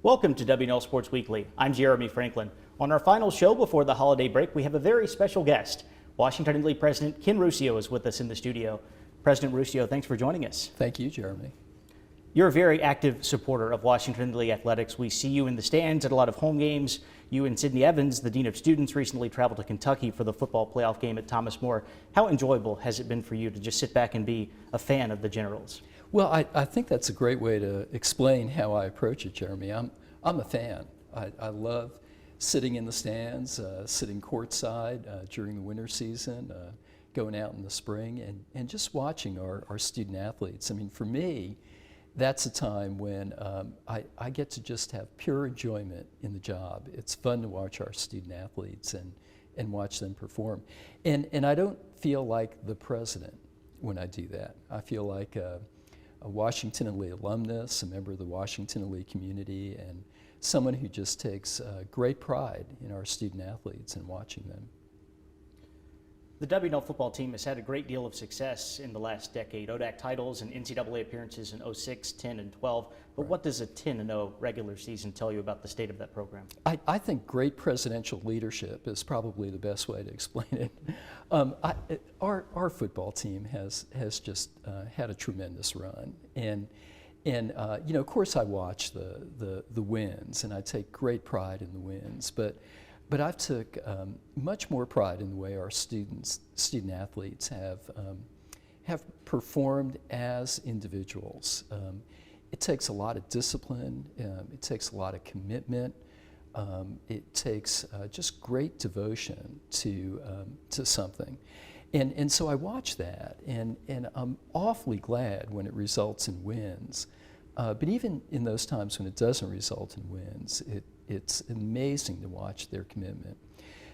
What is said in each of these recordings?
Welcome to WNL Sports Weekly. I'm Jeremy Franklin. On our final show before the holiday break, we have a very special guest. Washington League President Ken Ruscio is with us in the studio. President Ruscio, thanks for joining us. Thank you, Jeremy. You're a very active supporter of Washington League athletics. We see you in the stands at a lot of home games. You and Sydney Evans, the Dean of Students, recently traveled to Kentucky for the football playoff game at Thomas More. How enjoyable has it been for you to just sit back and be a fan of the Generals? Well, I think that's a great way to explain how I approach it, Jeremy. I'm a fan. I love sitting in the stands, sitting courtside during the winter season, going out in the spring, and just watching our student athletes. I mean, for me, that's a time when I get to just have pure enjoyment in the job. It's fun to watch our student athletes and watch them perform. And I don't feel like the president when I do that. I feel like a Washington Lee alumnus, a member of the Washington Lee community, and someone who just takes great pride in our student athletes and watching them. The WNL football team has had a great deal of success in the last decade. ODAC titles and NCAA appearances in 06, 10, and 12. But Right. what does a 10-0 regular season tell you about the state of that program? I think great presidential leadership is probably the best way to explain it. Our football team has just had a tremendous run, and you know, of course, I watch the wins, and I take great pride in the wins, but I've took much more pride in the way our student athletes have performed as individuals. It takes a lot of discipline. It takes a lot of commitment. It takes just great devotion to something. And so I watch that, and I'm awfully glad when it results in wins. But even in those times when it doesn't result in wins, it's amazing to watch their commitment.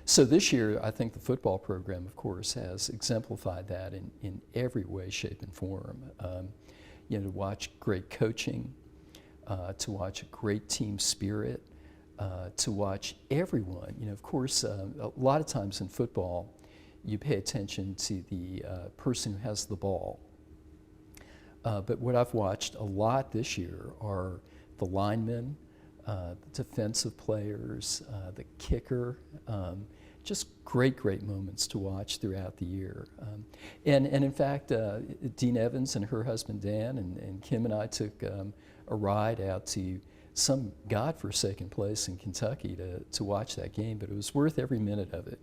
So this year, I think the football program, of course, has exemplified that in every way, shape, and form. You know, to watch great coaching, to watch a great team spirit, to watch everyone. You know, of course, a lot of times in football, you pay attention to the person who has the ball. But what I've watched a lot this year are the linemen, the defensive players, the kicker, just great moments to watch throughout the year. And in fact, Dean Evans and her husband Dan and Kim and I took a ride out to some godforsaken place in Kentucky to watch that game, but it was worth every minute of it.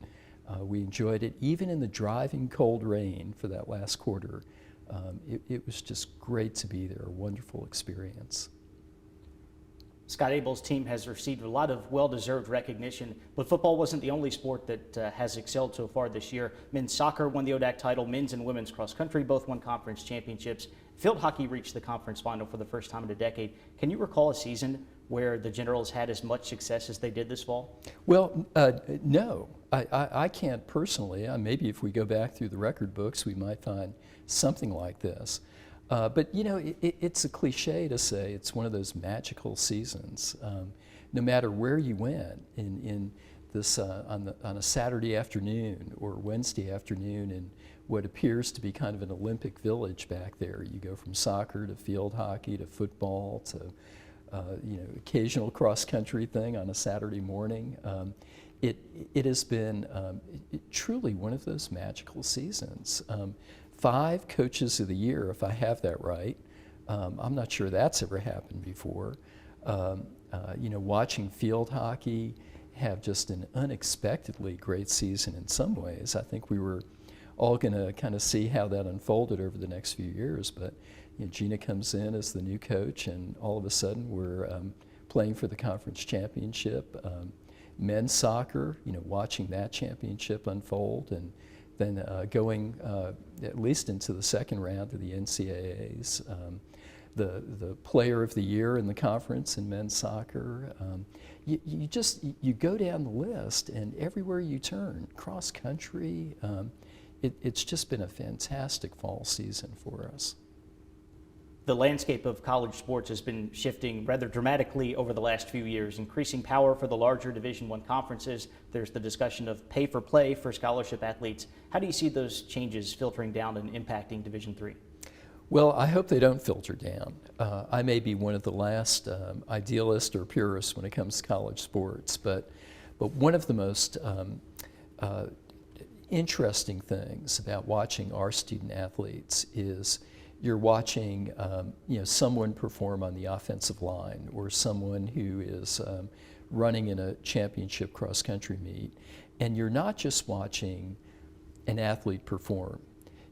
We enjoyed it, even in the driving cold rain for that last quarter. It was just great to be there, a wonderful experience. Scott Abel's team has received a lot of well-deserved recognition, but football wasn't the only sport that has excelled so far this year. Men's soccer won the ODAC title. Men's and women's cross country both won conference championships. Field hockey reached the conference final for the first time in a decade. Can you recall a season where the Generals had as much success as they did this fall? Well, no, I can't personally. Maybe if we go back through the record books, we might find something like this. But you know, it's a cliche to say it's one of those magical seasons. No matter where you went in this on a Saturday afternoon or Wednesday afternoon in what appears to be kind of an Olympic village back there, you go from soccer to field hockey to football to you know, occasional cross country thing on a Saturday morning. It has been truly one of those magical seasons. 5 coaches of the year, if I have that right. I'm not sure that's ever happened before. You know, watching field hockey have just an unexpectedly great season in some ways. I think we were all going to kind of see how that unfolded over the next few years, but you know, Gina comes in as the new coach, and all of a sudden we're playing for the conference championship. Men's soccer, you know, watching that championship unfold, and then going at least into the second round of the NCAAs. The player of the year in the conference in men's soccer. You go down the list, and everywhere you turn, cross country, it's just been a fantastic fall season for us. The landscape of college sports has been shifting rather dramatically over the last few years, increasing power for the larger Division I conferences. There's the discussion of pay for play for scholarship athletes. How do you see those changes filtering down and impacting Division III? Well, I hope they don't filter down. I may be one of the last idealists or purists when it comes to college sports, but one of the most interesting things about watching our student athletes is you're watching someone perform on the offensive line, or someone who is running in a championship cross-country meet, and you're not just watching an athlete perform.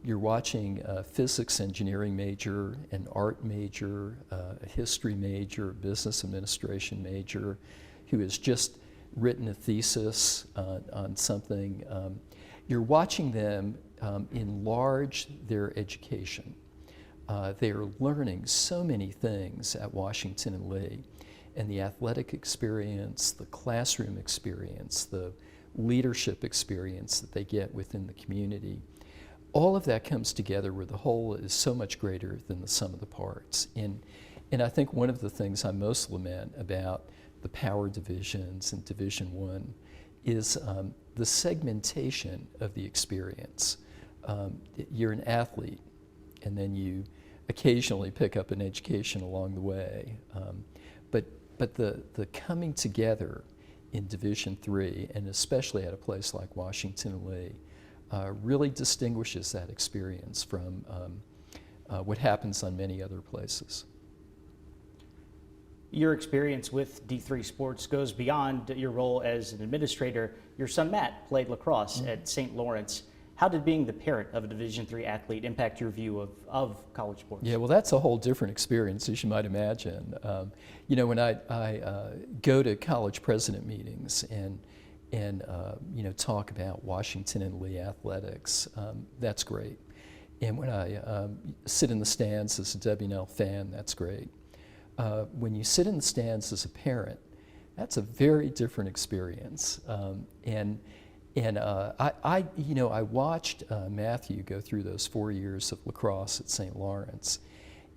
You're watching a physics engineering major, an art major, a history major, a business administration major, who has just written a thesis on something. You're watching them enlarge their education. They are learning so many things at Washington and Lee, and the athletic experience, the classroom experience, the leadership experience that they get within the community. All of that comes together where the whole is so much greater than the sum of the parts. And I think one of the things I most lament about the power divisions and Division I is the segmentation of the experience. You're an athlete, and then you occasionally pick up an education along the way. But the coming together in Division III, and especially at a place like Washington and Lee, really distinguishes that experience from what happens on many other places. Your experience with D3 sports goes beyond your role as an administrator. Your son Matt played lacrosse at St. Lawrence. How did being the parent of a Division III athlete impact your view of college sports? Yeah, well, that's a whole different experience, as you might imagine. When I go to college president meetings and talk about Washington and Lee athletics, that's great. And when I sit in the stands as a WNL fan, that's great. When you sit in the stands as a parent, that's a very different experience. I watched Matthew go through those 4 years of lacrosse at St. Lawrence,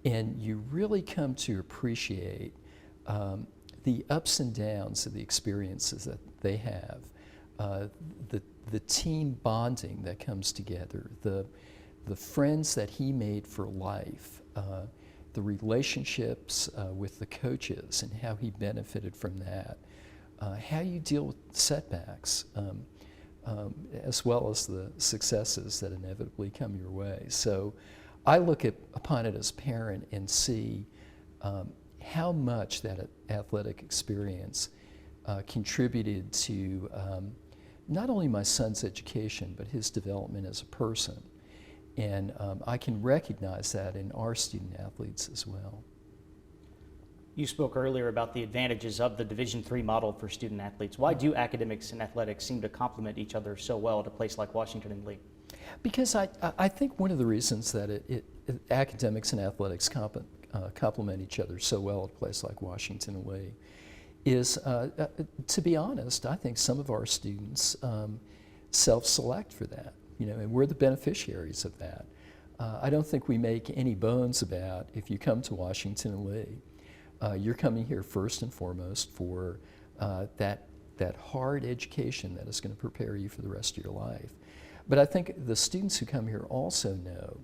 and you really come to appreciate the ups and downs of the experiences that they have, the team bonding that comes together, the friends that he made for life, the relationships with the coaches and how he benefited from that, how you deal with setbacks, as well as the successes that inevitably come your way. So I look upon it as a parent and see how much that athletic experience contributed to not only my son's education, but his development as a person. And I can recognize that in our student athletes as well. You spoke earlier about the advantages of the Division III model for student athletes. Why do academics and athletics seem to complement each other so well at a place like Washington and Lee? Because I think one of the reasons that academics and athletics complement each other so well at a place like Washington and Lee is, to be honest, I think some of our students self-select for that, and we're the beneficiaries of that. I don't think we make any bones about, if you come to Washington and Lee, you're coming here first and foremost for that hard education that is going to prepare you for the rest of your life. But I think the students who come here also know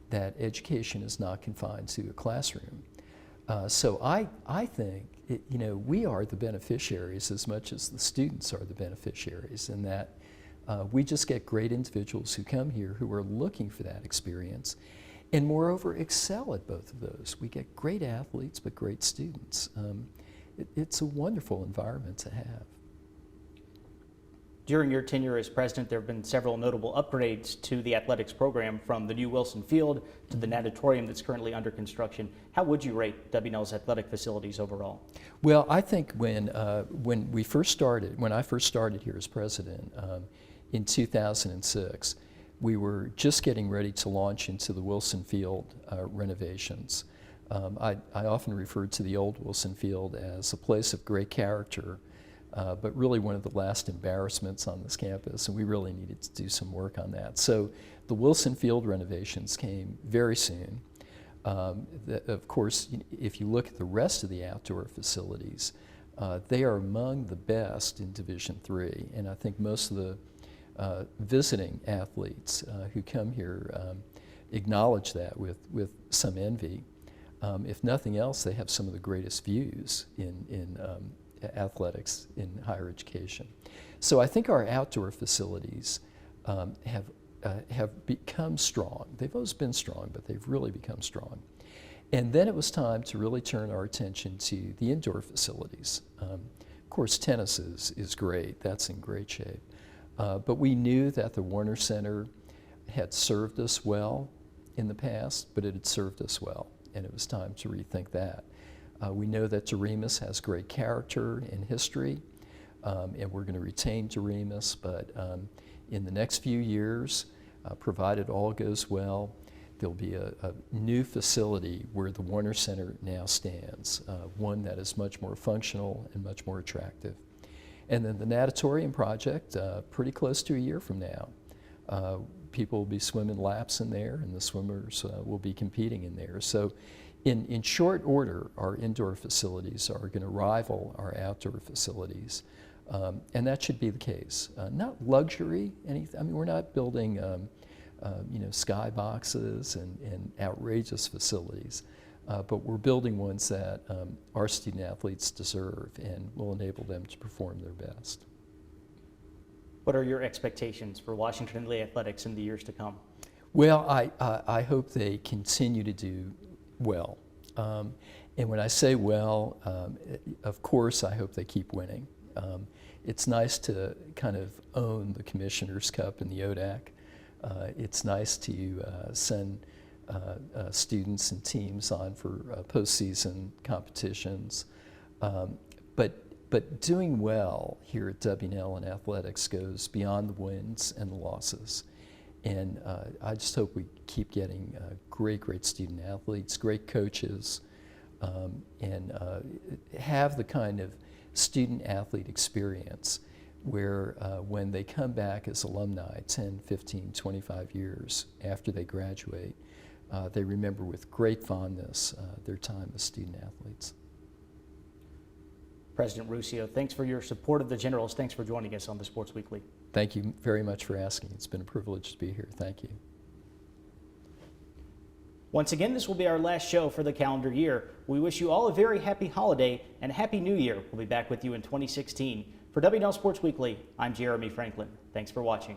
that education is not confined to a classroom. So I think we are the beneficiaries as much as the students are the beneficiaries, in that we just get great individuals who come here who are looking for that experience, and moreover excel at both of those. We get great athletes but great students. It's a wonderful environment to have. During your tenure as president, there have been several notable upgrades to the athletics program, from the new Wilson Field to the natatorium that's currently under construction. How would you rate WNL's athletic facilities overall? Well, I think when I first started here as president in 2006, we were just getting ready to launch into the Wilson Field renovations. I often refer to the old Wilson Field as a place of great character, but really one of the last embarrassments on this campus, and we really needed to do some work on that. So the Wilson Field renovations came very soon. Of course, if you look at the rest of the outdoor facilities, they are among the best in Division III, and I think most of the visiting athletes who come here acknowledge that with some envy. If nothing else, they have some of the greatest views in athletics in higher education. So I think our outdoor facilities have become strong. They've always been strong, but they've really become strong. And then it was time to really turn our attention to the indoor facilities. Of course, tennis is great. That's in great shape. But we knew that the Warner Center had served us well in the past, but it had served us well, and it was time to rethink that. We know that Doremus has great character and history, and we're going to retain Doremus, but in the next few years, provided all goes well, there'll be a new facility where the Warner Center now stands, one that is much more functional and much more attractive. And then the natatorium project, pretty close to a year from now. People will be swimming laps in there, and the swimmers will be competing in there. So in short order, our indoor facilities are going to rival our outdoor facilities. And that should be the case. Not luxury, anything. I mean, we're not building sky boxes and outrageous facilities, but we're building ones that our student athletes deserve and will enable them to perform their best. What are your expectations for Washington Lee athletics in the years to come? Well, I hope they continue to do well. And when I say well, of course, I hope they keep winning. It's nice to kind of own the Commissioner's Cup and the ODAC. It's nice to send students and teams on for postseason competitions. But doing well here at W&L in athletics goes beyond the wins and the losses. And I just hope we keep getting great student athletes, great coaches, and have the kind of student athlete experience where when they come back as alumni 10, 15, 25 years after they graduate, they remember with great fondness their time as student athletes. President Ruscio, thanks for your support of the Generals. Thanks for joining us on the Sports Weekly. Thank you very much for asking. It's been a privilege to be here. Thank you. Once again, this will be our last show for the calendar year. We wish you all a very happy holiday and a happy new year. We'll be back with you in 2016. For W&L Sports Weekly, I'm Jeremy Franklin. Thanks for watching.